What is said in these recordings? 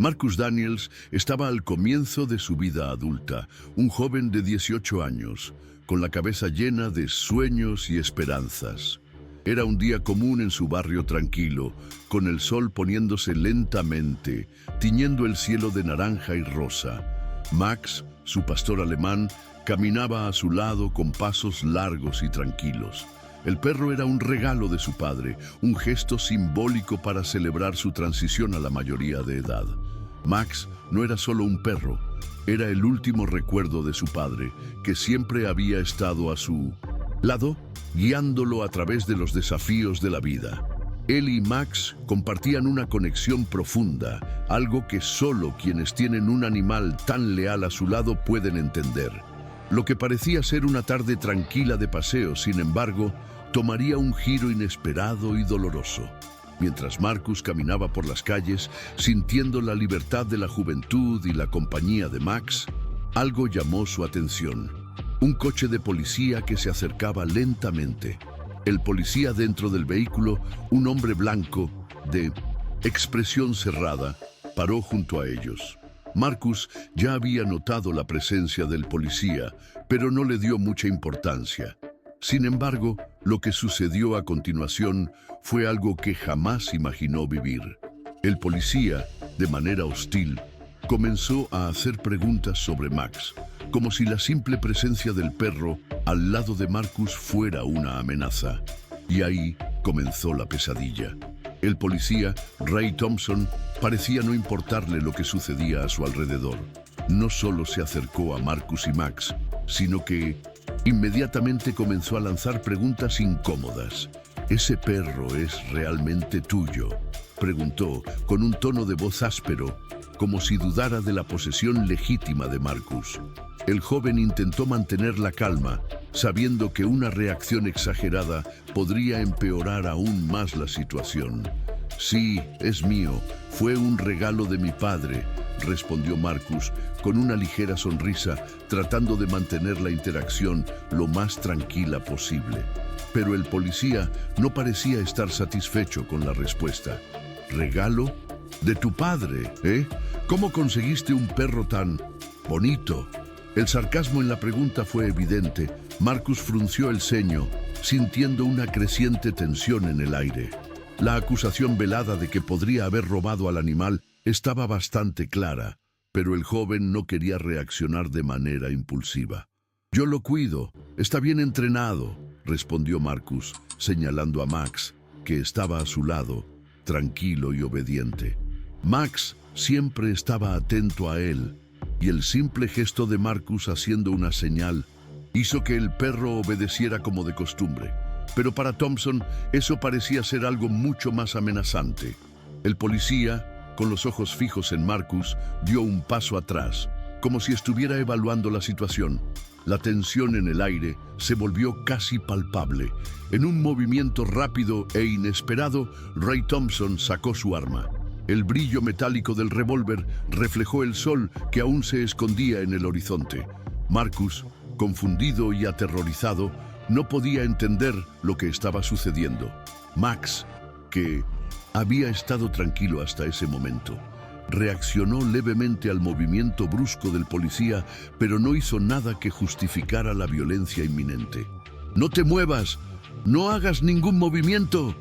Marcus Daniels estaba al comienzo de su vida adulta, un joven de 18 años, con la cabeza llena de sueños y esperanzas. Era un día común en su barrio tranquilo, con el sol poniéndose lentamente, tiñendo el cielo de naranja y rosa. Max, su pastor alemán, caminaba a su lado con pasos largos y tranquilos. El perro era un regalo de su padre, un gesto simbólico para celebrar su transición a la mayoría de edad. Max no era solo un perro, era el último recuerdo de su padre, que siempre había estado a su lado, guiándolo a través de los desafíos de la vida. Él y Max compartían una conexión profunda, algo que solo quienes tienen un animal tan leal a su lado pueden entender. Lo que parecía ser una tarde tranquila de paseo, sin embargo, tomaría un giro inesperado y doloroso. Mientras Marcus caminaba por las calles, sintiendo la libertad de la juventud y la compañía de Max, algo llamó su atención. Un coche de policía que se acercaba lentamente. El policía dentro del vehículo, un hombre blanco, de expresión cerrada, paró junto a ellos. Marcus ya había notado la presencia del policía, pero no le dio mucha importancia. Sin embargo, lo que sucedió a continuación fue algo que jamás imaginó vivir. El policía, de manera hostil, comenzó a hacer preguntas sobre Max, como si la simple presencia del perro al lado de Marcus fuera una amenaza. Y ahí comenzó la pesadilla. El policía, Ray Thompson, parecía no importarle lo que sucedía a su alrededor. No solo se acercó a Marcus y Max, sino que inmediatamente comenzó a lanzar preguntas incómodas. ¿Ese perro es realmente tuyo?, preguntó con un tono de voz áspero, como si dudara de la posesión legítima de Marcus. El joven intentó mantener la calma, sabiendo que una reacción exagerada podría empeorar aún más la situación. Sí, es mío. Fue un regalo de mi padre, respondió Marcus con una ligera sonrisa, tratando de mantener la interacción lo más tranquila posible. Pero el policía no parecía estar satisfecho con la respuesta. ¿Regalo? ¿De tu padre, eh? ¿Cómo conseguiste un perro tan bonito? El sarcasmo en la pregunta fue evidente. Marcus frunció el ceño, sintiendo una creciente tensión en el aire. La acusación velada de que podría haber robado al animal estaba bastante clara, pero el joven no quería reaccionar de manera impulsiva. «Yo lo cuido, está bien entrenado», respondió Marcus, señalando a Max, que estaba a su lado, tranquilo y obediente. Max siempre estaba atento a él, y el simple gesto de Marcus haciendo una señal hizo que el perro obedeciera como de costumbre. Pero para Thompson eso parecía ser algo mucho más amenazante. El policía, con los ojos fijos en Marcus, dio un paso atrás, como si estuviera evaluando la situación. La tensión en el aire se volvió casi palpable. En un movimiento rápido e inesperado, Ray Thompson sacó su arma. El brillo metálico del revólver reflejó el sol que aún se escondía en el horizonte. Marcus, confundido y aterrorizado, no podía entender lo que estaba sucediendo. Max, que había estado tranquilo hasta ese momento, reaccionó levemente al movimiento brusco del policía, pero no hizo nada que justificara la violencia inminente. «¡No te muevas! ¡No hagas ningún movimiento!»,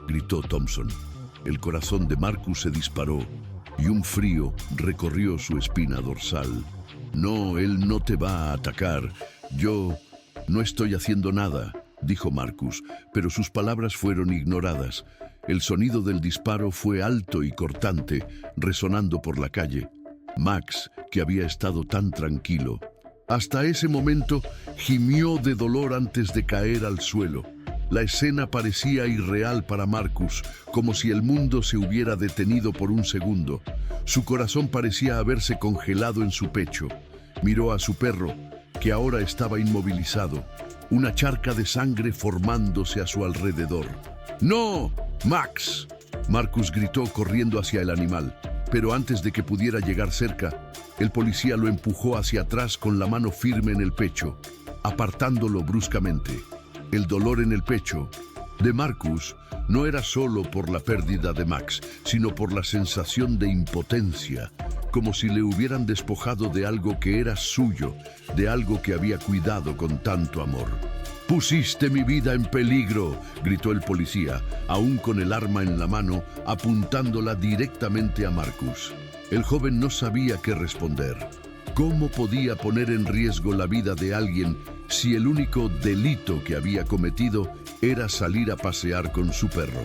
gritó Thompson. El corazón de Marcus se disparó y un frío recorrió su espina dorsal. «No, él no te va a atacar. Yo no estoy haciendo nada», dijo Marcus, pero sus palabras fueron ignoradas. El sonido del disparo fue alto y cortante, resonando por la calle. Max, que había estado tan tranquilo, hasta ese momento gimió de dolor antes de caer al suelo. La escena parecía irreal para Marcus, como si el mundo se hubiera detenido por un segundo. Su corazón parecía haberse congelado en su pecho. Miró a su perro, que ahora estaba inmovilizado, una charca de sangre formándose a su alrededor. «¡No, Max!», Marcus gritó corriendo hacia el animal, pero antes de que pudiera llegar cerca, el policía lo empujó hacia atrás con la mano firme en el pecho, apartándolo bruscamente. El dolor en el pecho de Marcus no era solo por la pérdida de Max, sino por la sensación de impotencia, como si le hubieran despojado de algo que era suyo, de algo que había cuidado con tanto amor. «Pusiste mi vida en peligro», gritó el policía, aún con el arma en la mano, apuntándola directamente a Marcus. El joven no sabía qué responder. ¿Cómo podía poner en riesgo la vida de alguien si el único delito que había cometido era salir a pasear con su perro?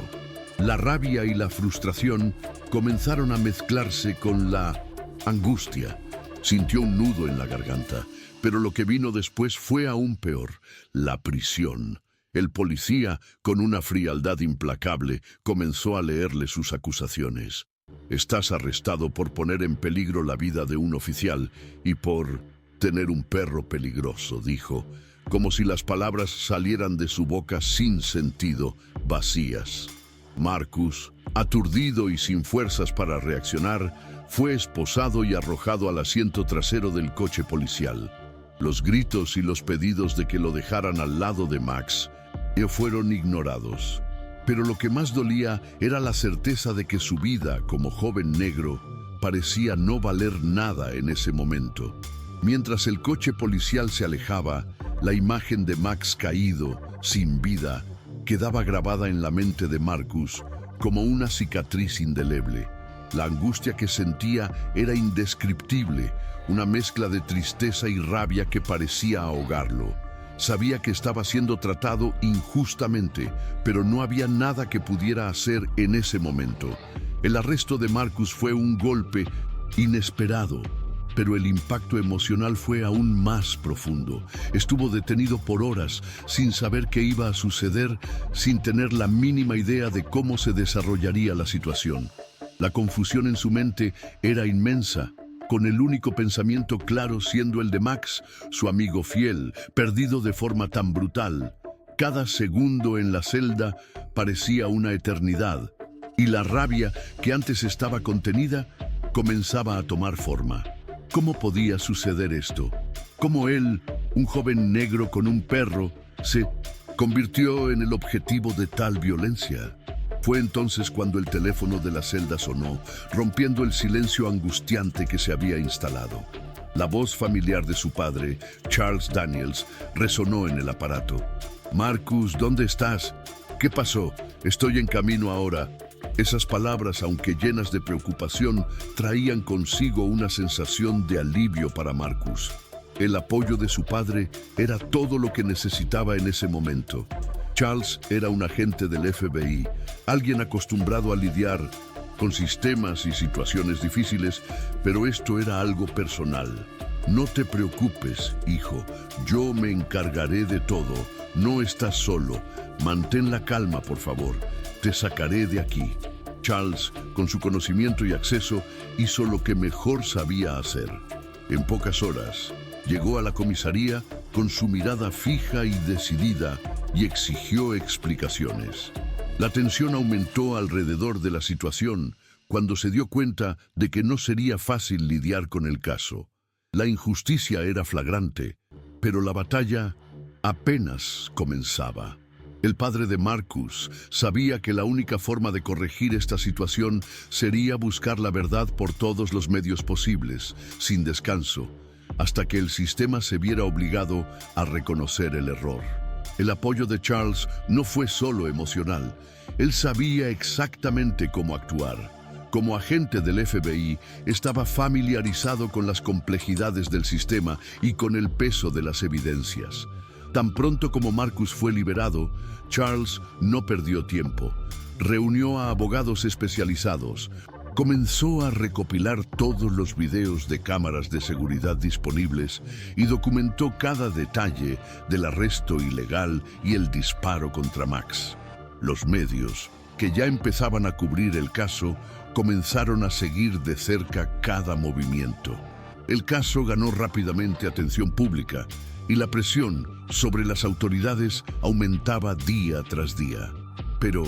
La rabia y la frustración comenzaron a mezclarse con la angustia. Sintió un nudo en la garganta, pero lo que vino después fue aún peor: la prisión. El policía, con una frialdad implacable, comenzó a leerle sus acusaciones. «Estás arrestado por poner en peligro la vida de un oficial y por tener un perro peligroso», dijo, como si las palabras salieran de su boca sin sentido, vacías. Marcus, aturdido y sin fuerzas para reaccionar, fue esposado y arrojado al asiento trasero del coche policial. Los gritos y los pedidos de que lo dejaran al lado de Max fueron ignorados. Pero lo que más dolía era la certeza de que su vida como joven negro parecía no valer nada en ese momento. Mientras el coche policial se alejaba, la imagen de Max caído, sin vida, quedaba grabada en la mente de Marcus como una cicatriz indeleble. La angustia que sentía era indescriptible, una mezcla de tristeza y rabia que parecía ahogarlo. Sabía que estaba siendo tratado injustamente, pero no había nada que pudiera hacer en ese momento. El arresto de Marcus fue un golpe inesperado, pero el impacto emocional fue aún más profundo. Estuvo detenido por horas, sin saber qué iba a suceder, sin tener la mínima idea de cómo se desarrollaría la situación. La confusión en su mente era inmensa, con el único pensamiento claro siendo el de Max, su amigo fiel, perdido de forma tan brutal. Cada segundo en la celda parecía una eternidad, y la rabia, que antes estaba contenida, comenzaba a tomar forma. ¿Cómo podía suceder esto? ¿Cómo él, un joven negro con un perro, se convirtió en el objetivo de tal violencia? Fue entonces cuando el teléfono de la celda sonó, rompiendo el silencio angustiante que se había instalado. La voz familiar de su padre, Charles Daniels, resonó en el aparato. «Marcus, ¿dónde estás? ¿Qué pasó? Estoy en camino ahora». Esas palabras, aunque llenas de preocupación, traían consigo una sensación de alivio para Marcus. El apoyo de su padre era todo lo que necesitaba en ese momento. Charles era un agente del FBI, alguien acostumbrado a lidiar con sistemas y situaciones difíciles, pero esto era algo personal. «No te preocupes, hijo, yo me encargaré de todo. No estás solo. Mantén la calma, por favor. Te sacaré de aquí». Charles, con su conocimiento y acceso, hizo lo que mejor sabía hacer. En pocas horas, llegó a la comisaría con su mirada fija y decidida y exigió explicaciones. La tensión aumentó alrededor de la situación cuando se dio cuenta de que no sería fácil lidiar con el caso. La injusticia era flagrante, pero la batalla apenas comenzaba. El padre de Marcus sabía que la única forma de corregir esta situación sería buscar la verdad por todos los medios posibles, sin descanso, hasta que el sistema se viera obligado a reconocer el error. El apoyo de Charles no fue solo emocional. Él sabía exactamente cómo actuar. Como agente del FBI, estaba familiarizado con las complejidades del sistema y con el peso de las evidencias. Tan pronto como Marcus fue liberado, Charles no perdió tiempo. Reunió a abogados especializados. Comenzó a recopilar todos los videos de cámaras de seguridad disponibles y documentó cada detalle del arresto ilegal y el disparo contra Max. Los medios, que ya empezaban a cubrir el caso, comenzaron a seguir de cerca cada movimiento. El caso ganó rápidamente atención pública y la presión sobre las autoridades aumentaba día tras día. Pero,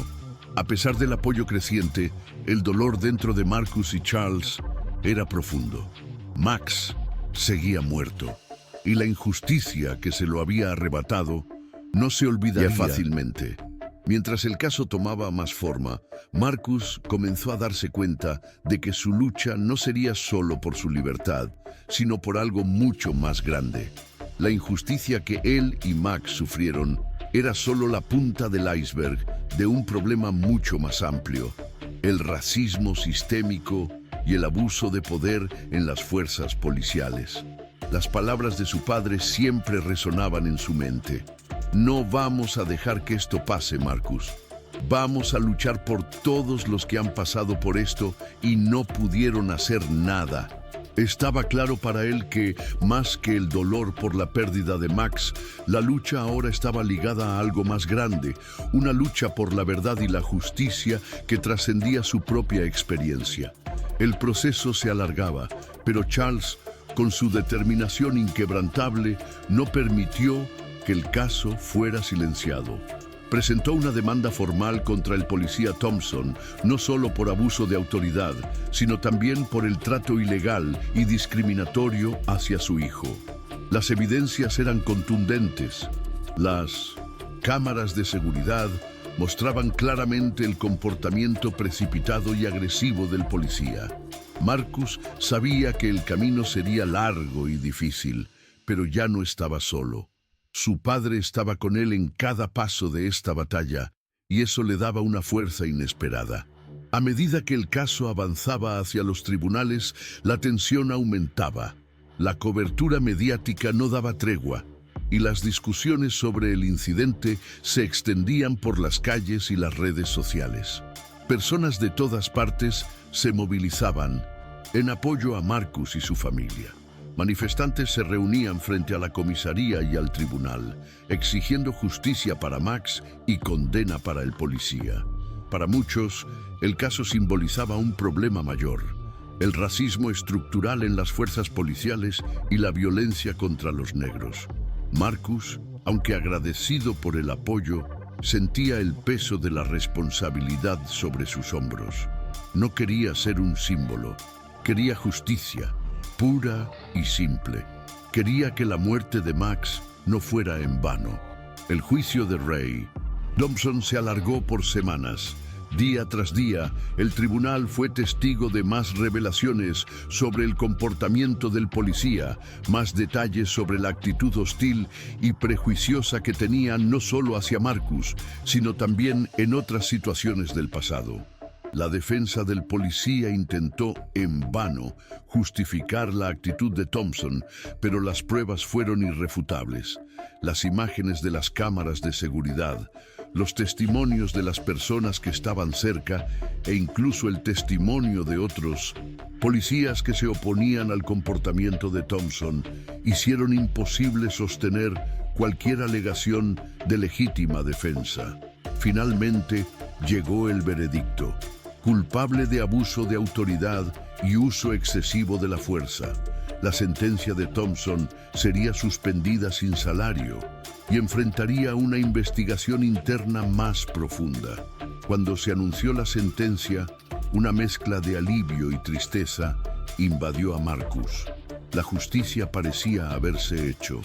a pesar del apoyo creciente, el dolor dentro de Marcus y Charles era profundo. Max seguía muerto, y la injusticia que se lo había arrebatado no se olvidaría fácilmente. Mientras el caso tomaba más forma, Marcus comenzó a darse cuenta de que su lucha no sería solo por su libertad, sino por algo mucho más grande. La injusticia que él y Max sufrieron era solo la punta del iceberg de un problema mucho más amplio: el racismo sistémico y el abuso de poder en las fuerzas policiales. Las palabras de su padre siempre resonaban en su mente. No vamos a dejar que esto pase, Marcus. Vamos a luchar por todos los que han pasado por esto y no pudieron hacer nada. Estaba claro para él que, más que el dolor por la pérdida de Max, la lucha ahora estaba ligada a algo más grande, una lucha por la verdad y la justicia que trascendía su propia experiencia. El proceso se alargaba, pero Charles, con su determinación inquebrantable, no permitió que el caso fuera silenciado. Presentó una demanda formal contra el policía Thompson, no solo por abuso de autoridad, sino también por el trato ilegal y discriminatorio hacia su hijo. Las evidencias eran contundentes. Las cámaras de seguridad mostraban claramente el comportamiento precipitado y agresivo del policía. Marcus sabía que el camino sería largo y difícil, pero ya no estaba solo. Su padre estaba con él en cada paso de esta batalla, y eso le daba una fuerza inesperada. A medida que el caso avanzaba hacia los tribunales, la tensión aumentaba. La cobertura mediática no daba tregua, y las discusiones sobre el incidente se extendían por las calles y las redes sociales. Personas de todas partes se movilizaban en apoyo a Marcus y su familia. Manifestantes se reunían frente a la comisaría y al tribunal, exigiendo justicia para Max y condena para el policía. Para muchos, el caso simbolizaba un problema mayor: el racismo estructural en las fuerzas policiales y la violencia contra los negros. Marcus, aunque agradecido por el apoyo, sentía el peso de la responsabilidad sobre sus hombros. No quería ser un símbolo, quería justicia, pura y simple. Quería que la muerte de Max no fuera en vano. El juicio de Ray Thompson se alargó por semanas. Día tras día, el tribunal fue testigo de más revelaciones sobre el comportamiento del policía, más detalles sobre la actitud hostil y prejuiciosa que tenía no solo hacia Marcus, sino también en otras situaciones del pasado. La defensa del policía intentó, en vano, justificar la actitud de Thompson, pero las pruebas fueron irrefutables. Las imágenes de las cámaras de seguridad, los testimonios de las personas que estaban cerca e incluso el testimonio de otros policías que se oponían al comportamiento de Thompson hicieron imposible sostener cualquier alegación de legítima defensa. Finalmente llegó el veredicto: culpable de abuso de autoridad y uso excesivo de la fuerza. La sentencia de Thompson sería suspendida sin salario y enfrentaría una investigación interna más profunda. Cuando se anunció la sentencia, una mezcla de alivio y tristeza invadió a Marcus. La justicia parecía haberse hecho,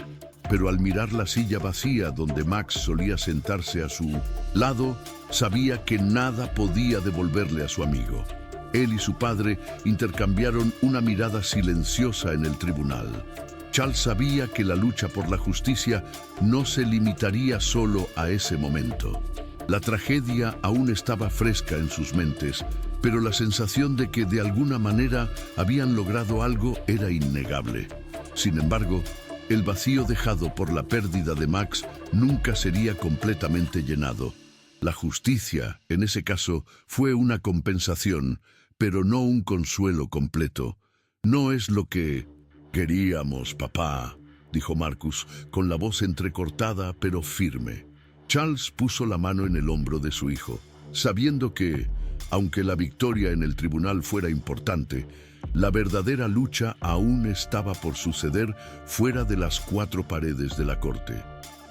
pero al mirar la silla vacía donde Max solía sentarse a su lado, sabía que nada podía devolverle a su amigo. Él y su padre intercambiaron una mirada silenciosa en el tribunal. Charles sabía que la lucha por la justicia no se limitaría solo a ese momento. La tragedia aún estaba fresca en sus mentes, pero la sensación de que de alguna manera habían logrado algo era innegable. Sin embargo, el vacío dejado por la pérdida de Max nunca sería completamente llenado. La justicia, en ese caso, fue una compensación, pero no un consuelo completo. No es lo que queríamos, papá, dijo Marcus, con la voz entrecortada pero firme. Charles puso la mano en el hombro de su hijo, sabiendo que, aunque la victoria en el tribunal fuera importante, la verdadera lucha aún estaba por suceder fuera de las cuatro paredes de la corte.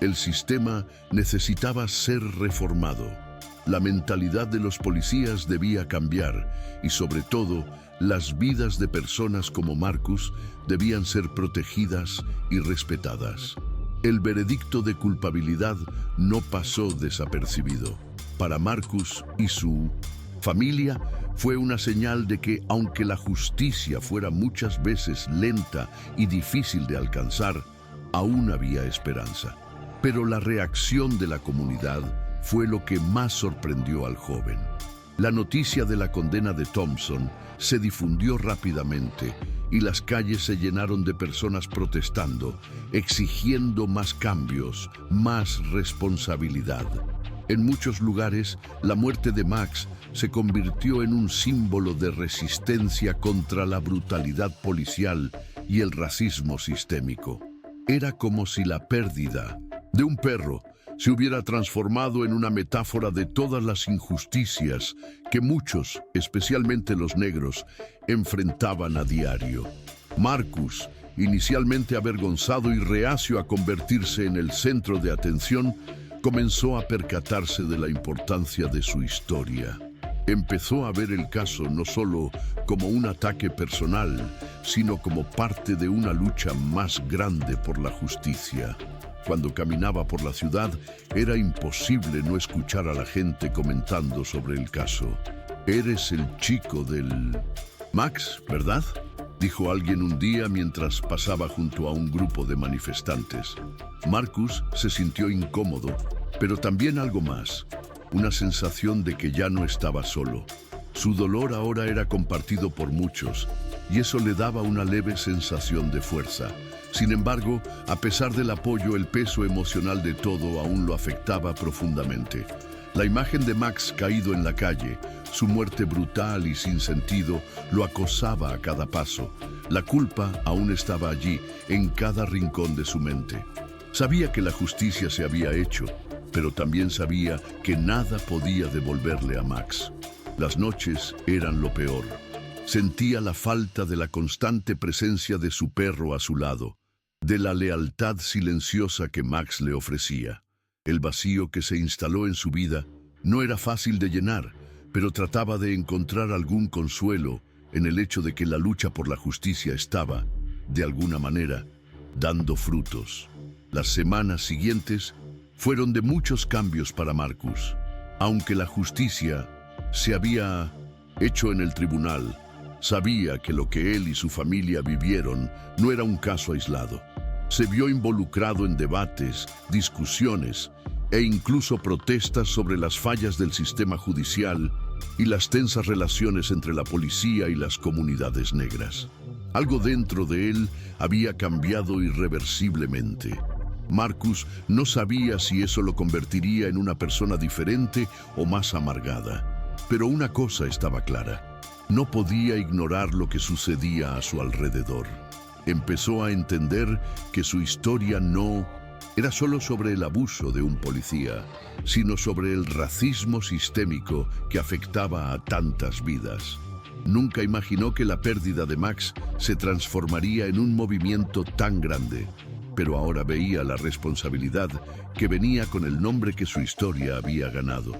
El sistema necesitaba ser reformado. La mentalidad de los policías debía cambiar y, sobre todo, las vidas de personas como Marcus debían ser protegidas y respetadas. El veredicto de culpabilidad no pasó desapercibido. para Marcus y su familia, fue una señal de que, aunque la justicia fuera muchas veces lenta y difícil de alcanzar, aún había esperanza. Pero la reacción de la comunidad fue lo que más sorprendió al joven. La noticia de la condena de Thompson se difundió rápidamente y las calles se llenaron de personas protestando, exigiendo más cambios, más responsabilidad. En muchos lugares, la muerte de Max se convirtió en un símbolo de resistencia contra la brutalidad policial y el racismo sistémico. Era como si la pérdida de un perro se hubiera transformado en una metáfora de todas las injusticias que muchos, especialmente los negros, enfrentaban a diario. Marcus, inicialmente avergonzado y reacio a convertirse en el centro de atención, comenzó a percatarse de la importancia de su historia. Empezó a ver el caso no solo como un ataque personal, sino como parte de una lucha más grande por la justicia. Cuando caminaba por la ciudad, era imposible no escuchar a la gente comentando sobre el caso. «Eres el chico del Max, ¿verdad?», dijo alguien un día mientras pasaba junto a un grupo de manifestantes. Marcus se sintió incómodo, pero también algo más, una sensación de que ya no estaba solo. Su dolor ahora era compartido por muchos, y eso le daba una leve sensación de fuerza. Sin embargo, a pesar del apoyo, el peso emocional de todo aún lo afectaba profundamente. La imagen de Max caído en la calle, su muerte brutal y sin sentido, lo acosaba a cada paso. La culpa aún estaba allí, en cada rincón de su mente. Sabía que la justicia se había hecho, pero también sabía que nada podía devolverle a Max. Las noches eran lo peor. Sentía la falta de la constante presencia de su perro a su lado, de la lealtad silenciosa que Max le ofrecía. El vacío que se instaló en su vida no era fácil de llenar, pero trataba de encontrar algún consuelo en el hecho de que la lucha por la justicia estaba, de alguna manera, dando frutos. Las semanas siguientes fueron de muchos cambios para Marcus. Aunque la justicia se había hecho en el tribunal, sabía que lo que él y su familia vivieron no era un caso aislado. Se vio involucrado en debates, discusiones e incluso protestas sobre las fallas del sistema judicial y las tensas relaciones entre la policía y las comunidades negras. Algo dentro de él había cambiado irreversiblemente. Marcus no sabía si eso lo convertiría en una persona diferente o más amargada. Pero una cosa estaba clara: no podía ignorar lo que sucedía a su alrededor. Empezó a entender que su historia no era solo sobre el abuso de un policía, sino sobre el racismo sistémico que afectaba a tantas vidas. Nunca imaginó que la pérdida de Max se transformaría en un movimiento tan grande, pero ahora veía la responsabilidad que venía con el nombre que su historia había ganado.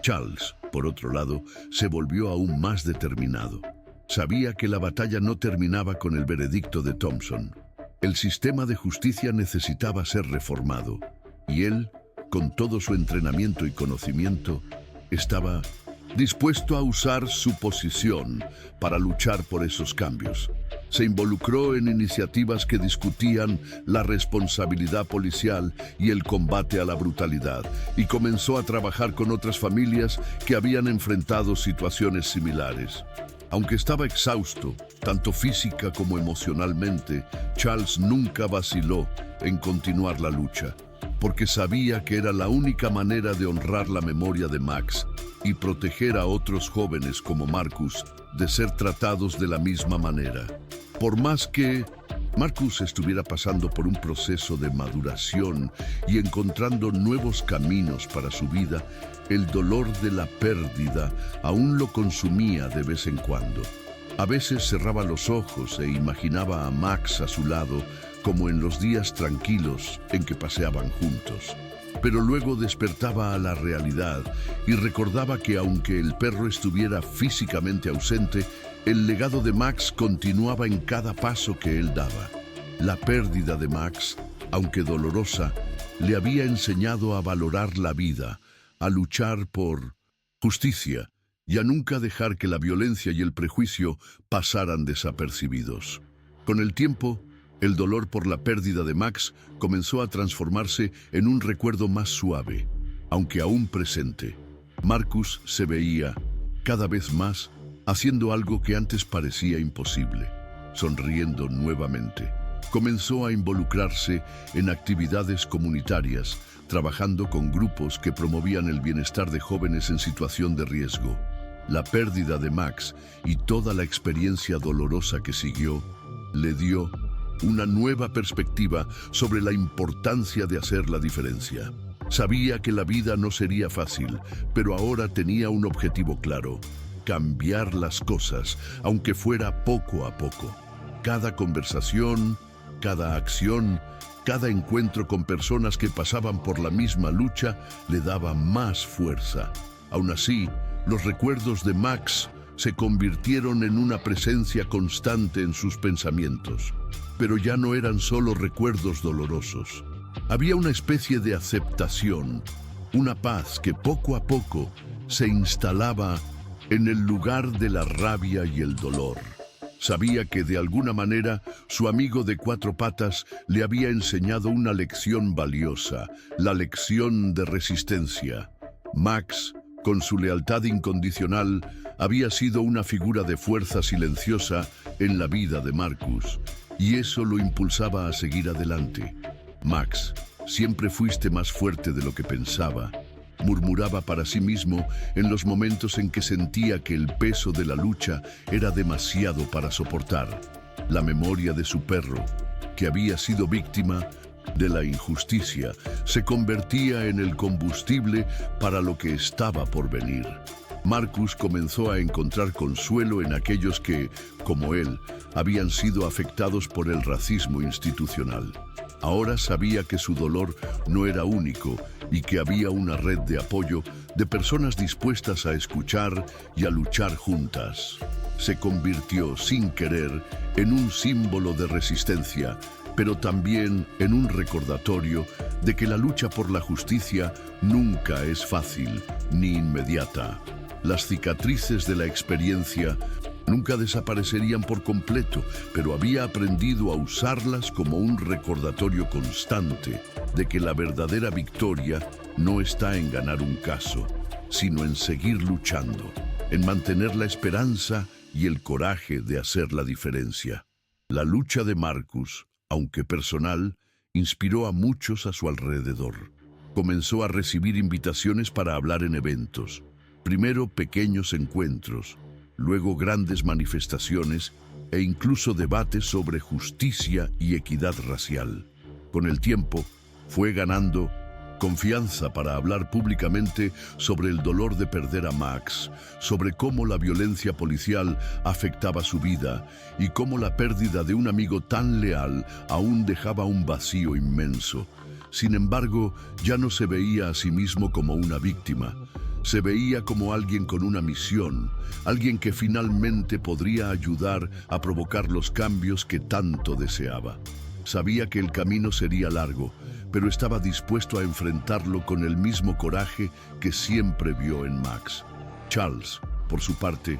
Charles, por otro lado, se volvió aún más determinado. Sabía que la batalla no terminaba con el veredicto de Thompson. El sistema de justicia necesitaba ser reformado, y él, con todo su entrenamiento y conocimiento, estaba dispuesto a usar su posición para luchar por esos cambios. Se involucró en iniciativas que discutían la responsabilidad policial y el combate a la brutalidad, y comenzó a trabajar con otras familias que habían enfrentado situaciones similares. Aunque estaba exhausto, tanto física como emocionalmente, Charles nunca vaciló en continuar la lucha, porque sabía que era la única manera de honrar la memoria de Max y proteger a otros jóvenes como Marcus de ser tratados de la misma manera. Por más que Marcus estuviera pasando por un proceso de maduración y encontrando nuevos caminos para su vida, el dolor de la pérdida aún lo consumía de vez en cuando. A veces cerraba los ojos e imaginaba a Max a su lado, como en los días tranquilos en que paseaban juntos. Pero luego despertaba a la realidad y recordaba que aunque el perro estuviera físicamente ausente, el legado de Max continuaba en cada paso que él daba. La pérdida de Max, aunque dolorosa, le había enseñado a valorar la vida, a luchar por justicia y a nunca dejar que la violencia y el prejuicio pasaran desapercibidos. Con el tiempo, el dolor por la pérdida de Max comenzó a transformarse en un recuerdo más suave, aunque aún presente. Marcus se veía, cada vez más, haciendo algo que antes parecía imposible, sonriendo nuevamente. Comenzó a involucrarse en actividades comunitarias, trabajando con grupos que promovían el bienestar de jóvenes en situación de riesgo. La pérdida de Max y toda la experiencia dolorosa que siguió le dio una nueva perspectiva sobre la importancia de hacer la diferencia. Sabía que la vida no sería fácil, pero ahora tenía un objetivo claro: cambiar las cosas, aunque fuera poco a poco. Cada conversación, cada acción, cada encuentro con personas que pasaban por la misma lucha le daba más fuerza. Aún así, los recuerdos de Max se convirtieron en una presencia constante en sus pensamientos. Pero ya no eran solo recuerdos dolorosos. Había una especie de aceptación, una paz que poco a poco se instalaba en el lugar de la rabia y el dolor. Sabía que de alguna manera su amigo de cuatro patas le había enseñado una lección valiosa, la lección de resistencia. Max, con su lealtad incondicional, había sido una figura de fuerza silenciosa en la vida de Marcus, y eso lo impulsaba a seguir adelante. Max, siempre fuiste más fuerte de lo que pensaba, murmuraba para sí mismo en los momentos en que sentía que el peso de la lucha era demasiado para soportar. La memoria de su perro, que había sido víctima de la injusticia, se convertía en el combustible para lo que estaba por venir. Marcus comenzó a encontrar consuelo en aquellos que, como él, habían sido afectados por el racismo institucional. Ahora sabía que su dolor no era único y que había una red de apoyo de personas dispuestas a escuchar y a luchar juntas. Se convirtió, sin querer, en un símbolo de resistencia, pero también en un recordatorio de que la lucha por la justicia nunca es fácil ni inmediata. Las cicatrices de la experiencia nunca desaparecerían por completo, pero había aprendido a usarlas como un recordatorio constante de que la verdadera victoria no está en ganar un caso, sino en seguir luchando, en mantener la esperanza y el coraje de hacer la diferencia. La lucha de Marcus, aunque personal, inspiró a muchos a su alrededor. Comenzó a recibir invitaciones para hablar en eventos, primero pequeños encuentros, luego grandes manifestaciones e incluso debates sobre justicia y equidad racial. Con el tiempo, fue ganando confianza para hablar públicamente sobre el dolor de perder a Max, sobre cómo la violencia policial afectaba su vida y cómo la pérdida de un amigo tan leal aún dejaba un vacío inmenso. Sin embargo, ya no se veía a sí mismo como una víctima. Se veía como alguien con una misión, alguien que finalmente podría ayudar a provocar los cambios que tanto deseaba. Sabía que el camino sería largo, pero estaba dispuesto a enfrentarlo con el mismo coraje que siempre vio en Max. Charles, por su parte,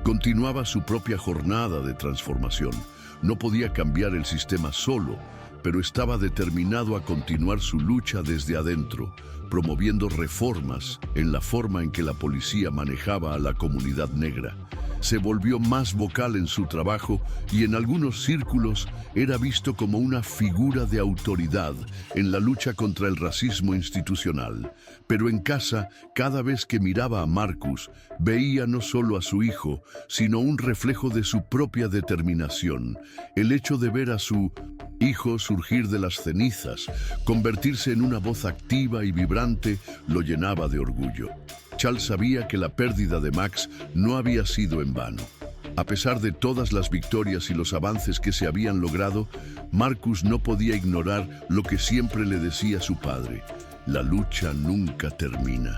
continuaba su propia jornada de transformación. No podía cambiar el sistema solo, pero estaba determinado a continuar su lucha desde adentro, promoviendo reformas en la forma en que la policía manejaba a la comunidad negra. Se volvió más vocal en su trabajo y en algunos círculos era visto como una figura de autoridad en la lucha contra el racismo institucional. Pero en casa, cada vez que miraba a Marcus, veía no solo a su hijo, sino un reflejo de su propia determinación. El hecho de ver a su hijo surgir de las cenizas, convertirse en una voz activa y vibrante, lo llenaba de orgullo. Charles sabía que la pérdida de Max no había sido en vano. A pesar de todas las victorias y los avances que se habían logrado, Marcus no podía ignorar lo que siempre le decía su padre: la lucha nunca termina.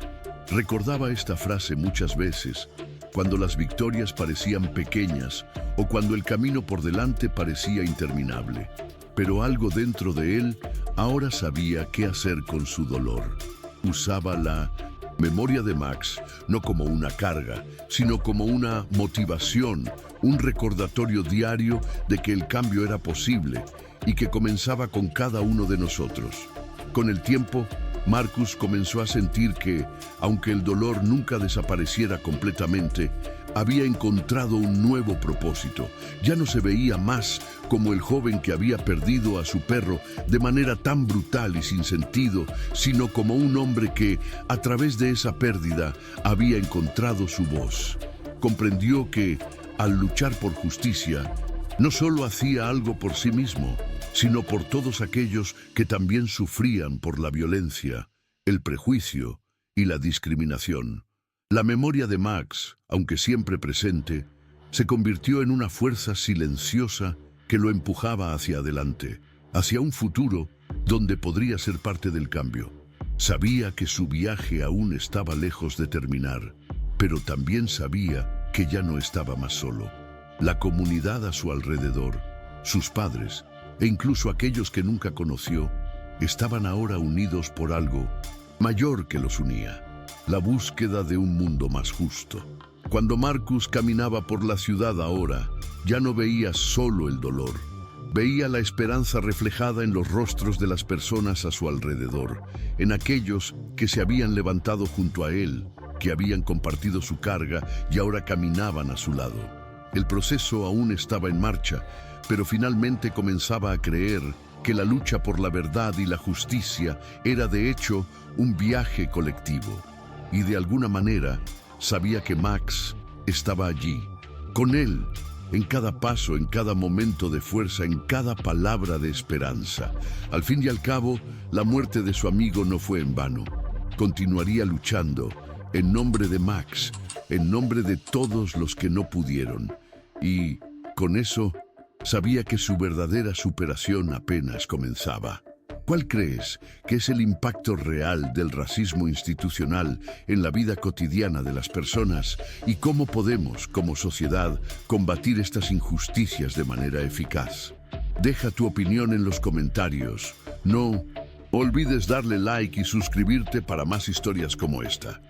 Recordaba esta frase muchas veces, cuando las victorias parecían pequeñas o cuando el camino por delante parecía interminable. Pero algo dentro de él ahora sabía qué hacer con su dolor. Usaba la Memoria de Max, no como una carga, sino como una motivación, un recordatorio diario de que el cambio era posible y que comenzaba con cada uno de nosotros. Con el tiempo, Marcus comenzó a sentir que, aunque el dolor nunca desapareciera completamente, había encontrado un nuevo propósito. Ya no se veía más como el joven que había perdido a su perro de manera tan brutal y sin sentido, sino como un hombre que, a través de esa pérdida, había encontrado su voz. Comprendió que, al luchar por justicia, no solo hacía algo por sí mismo, sino por todos aquellos que también sufrían por la violencia, el prejuicio y la discriminación. La memoria de Max, aunque siempre presente, se convirtió en una fuerza silenciosa que lo empujaba hacia adelante, hacia un futuro donde podría ser parte del cambio. Sabía que su viaje aún estaba lejos de terminar, pero también sabía que ya no estaba más solo. La comunidad a su alrededor, sus padres, e incluso aquellos que nunca conoció, estaban ahora unidos por algo mayor que los unía: la búsqueda de un mundo más justo. Cuando Marcus caminaba por la ciudad ahora, ya no veía solo el dolor. Veía la esperanza reflejada en los rostros de las personas a su alrededor, en aquellos que se habían levantado junto a él, que habían compartido su carga y ahora caminaban a su lado. El proceso aún estaba en marcha, pero finalmente comenzaba a creer que la lucha por la verdad y la justicia era de hecho un viaje colectivo. Y de alguna manera sabía que Max estaba allí, con él, en cada paso, en cada momento de fuerza, en cada palabra de esperanza. Al fin y al cabo, la muerte de su amigo no fue en vano. Continuaría luchando en nombre de Max, en nombre de todos los que no pudieron. Y con eso, sabía que su verdadera superación apenas comenzaba. ¿Cuál crees que es el impacto real del racismo institucional en la vida cotidiana de las personas y cómo podemos, como sociedad, combatir estas injusticias de manera eficaz? Deja tu opinión en los comentarios. No olvides darle like y suscribirte para más historias como esta.